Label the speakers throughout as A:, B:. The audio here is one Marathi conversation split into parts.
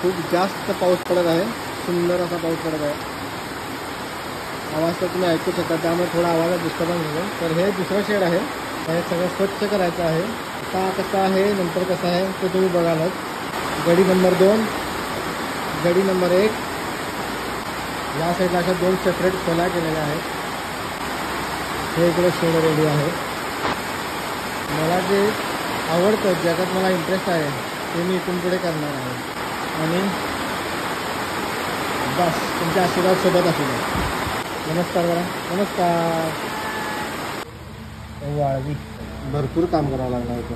A: खूप जास्त पाऊस पडत आहे, सुंदर असा पाऊस पडत आहे. आवाज तर तुम्ही ऐकू शकता, त्यामुळे थोडा आवाजात डिस्टर्बन्स होतो. तर हे दुसरं शेड आहे, हे सगळं स्वच्छ करायचं आहे. आता कसं आहे नंतर कसं आहे ते तुम्ही बघालच. गडी नंबर 2, गडी नंबर 1, या साईडला अशा 2 सेपरेट खोल्या केलेल्या आहेत. हे इकडे शेड रेडी आहे. मला जे आवडतं, ज्याच्यात मला इंटरेस्ट आहे ते मी इथून पुढे करणार आहे. आणि बस तुमच्या आशीर्वाद सोबत असू द्या. नमस्कार बघा, नमस्कार. वाळवी भरपूर काम करावं लागणार होतं.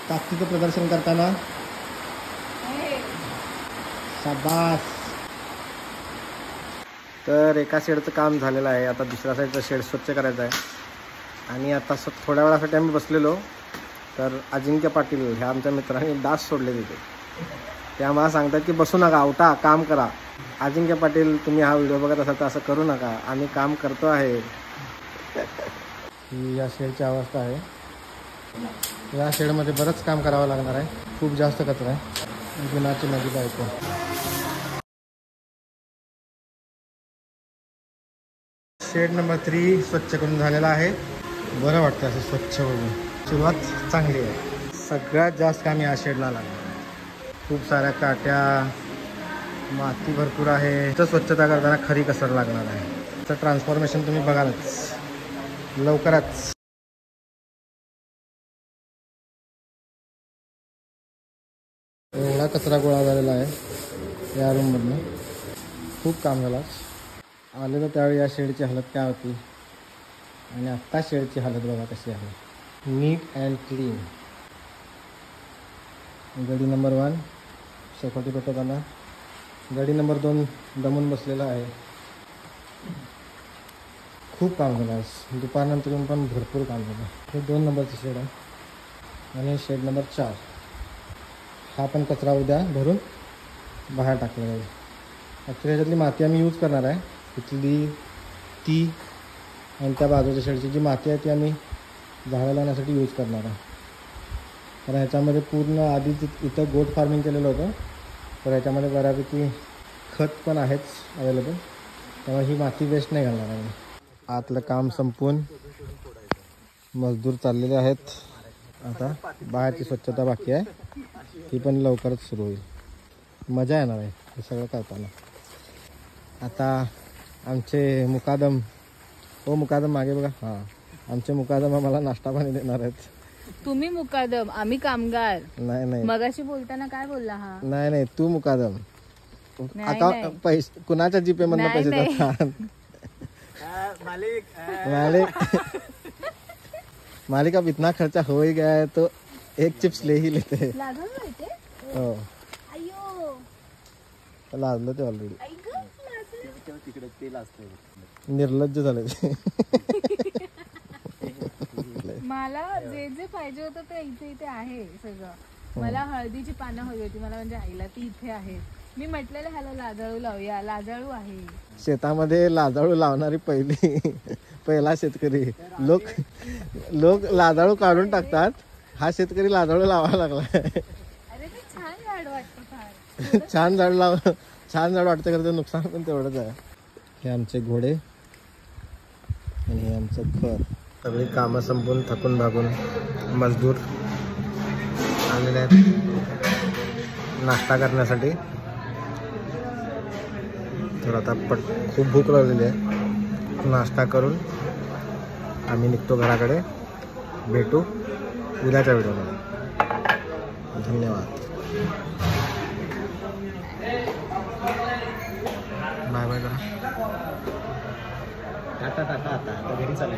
A: ताकदीचं प्रदर्शन करताना शाबास. तर एका शेडचं काम झालेलं आहे, आता दुसऱ्या साईडचं शेड स्वच्छ करायचं आहे. आणि आता थोड्या वेळासाठी आम्ही बसलेलो, तर अजिंक्य पाटील ह्या आमच्या मित्रांनी डास सोडले तिथे. ते आम्हाला सांगतात की बसू नका, उठा, काम करा. अजिंक्य पाटील, तुम्ही हा व्हिडिओ बघत असाल तर असं करू नका, आम्ही काम करतो आहे. ही या शेडची अवस्था आहे. या शेडमध्ये बरंच काम करावं लागणार आहे, खूप जास्त कचरा आहे. गुणाची माझी बायको. शेड नंबर 3 स्वच्छ करून झालेला आहे. बरं वाटतं असं स्वच्छ होऊन. सुरुवात चांगली आहे. सगळ्यात जास्त काम या शेडला लागलं. खूप साऱ्या काट्या, माती भरपूर आहे. तर स्वच्छता करताना खरी कसर लागणार आहे. तर ट्रान्सफॉर्मेशन तुम्ही बघालच लवकरच. एवढा कचरा गोळा झालेला आहे या रूममधनं. खूप काम झालं. आलेलं त्यावेळी या शेडची हालत काय होती आणि आत्ता शेडची हालत बघा कशी आहे. नीट अँड क्लीन. गडी नंबर 1 शेकोटी पेटवताना, गडी नंबर 2 दमून बसलेला आहे. खूप काम झालं आज. दुपारनंतर येऊन पण भरपूर काम झालं. हे 2 नंबरचं शेड आहे. आणि शेड नंबर 4 हा पण कचरा उद्या भरून बाहेर टाकला जाईल. ॲक्च्युली ह्याच्यातली माती आम्ही यूज करणार आहे. इथली ती आणि त्या बाजूच्या शेडची जी माती आहे ती आम्ही झाडं लावण्यासाठी यूज करणार आहे. कारण ह्याच्यामध्ये पूर्ण आधीच इथं गोट फार्मिंग केलेलं होतं, तर ह्याच्यामध्ये बऱ्यापैकी खत पण आहेच अवेलेबल, त्यामुळे ही माती वेस्ट नाही घालणार आहे. आतलं काम संपून मजदूर चाललेले आहेत. आता बाहेरची स्वच्छता बाकी आहे, ती पण लवकरच सुरू होईल. मजा येणार आहे हे सगळं करताना. आता आमचे मुकादम, हो मुकादम मागे बघा. हां, आमचे मुकादम आम्हाला नाश्ता पाणी देणार आहेत.
B: तुम्ही मुकादम, आम्ही कामगार.
A: नाही नाही,
B: मगाशी बोलताना काय बोलला हा?
A: नाही नाही, तू मुकादम. पैसे कुणाच्या जीपे मधनं पैसे जातात? मालिक अब इतना खर्चा हो ही गया है तो एक चिप्स ले ही लेते हैं. हो, लाजलं ते ऑलरेडी. निर्लज्ज झाले.
B: मला जे जे पाहिजे होतं ते इथे इथे आहे सगळं. मला हळदीची पानं हवी होती, मला म्हणजे आईला ती इथे आहे. मी म्हटलेलं ह्याला लाजाळू लावूया, लाजाळू आहे.
A: शेतामध्ये लाजाळू लावणारी पहिला शेतकरी. लोक लाजाळू काढून टाकतात, हा शेतकरी लाजाळू लावायला लागला.
B: अरे ते छान झाड वाटतं फार.
A: छान झाड वाटतं, खरं नुकसान पण तेवढंच आहे. हे आमचे घोडे आणि हे आमचं घर. सगळी कामं संपून थकून भागून मजदूर आलेले आहेत नाश्ता करण्यासाठी. तर आता खूप भूक लागलेली आहे. नाश्ता करून आम्ही निघतो घराकडे. भेटू उद्याच्या व्हिडिओमध्ये. धन्यवाद. बाय बाय करा. टाटा टाटा. आता घरी चालू.